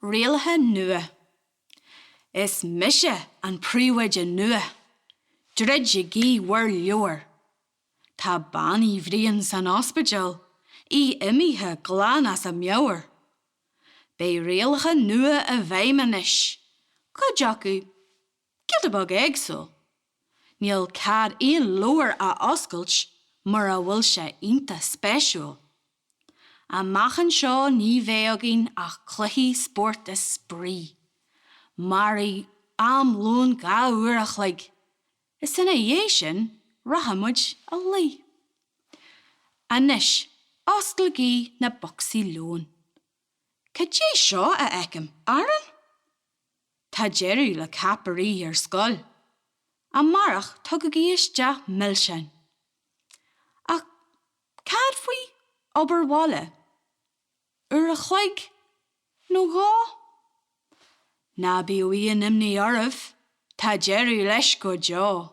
Rialacha Nua. Is mise an príomhoide nua. Druidigí bhur leabhar. Tá Bean Uí Bhriain san ospidéal. Imithe glan as a meabhair. Beidh Rialacha Nua a bhfeidhm anois. Cuid acu, giota beag éagsúil. Níl cead leabhar a oscailt, Mura bhfuil sé iontach spéisiúil. Amachchan seo ní bhéaginn ach cluichí sport is sprí. Marí am lún gá uairach leig. Is ina dhé sin, rahamid a lí. Anois, oscailt na boxí lún. Cadé seo a eicem, Aran? Tá deireadh le caparí ar scoil. A marach tugad isteach millsein. Ach cad faoi obair bháile? Ar a chloig nó gá? Na bí uí an imní ormh, tá deireadh leis go deá.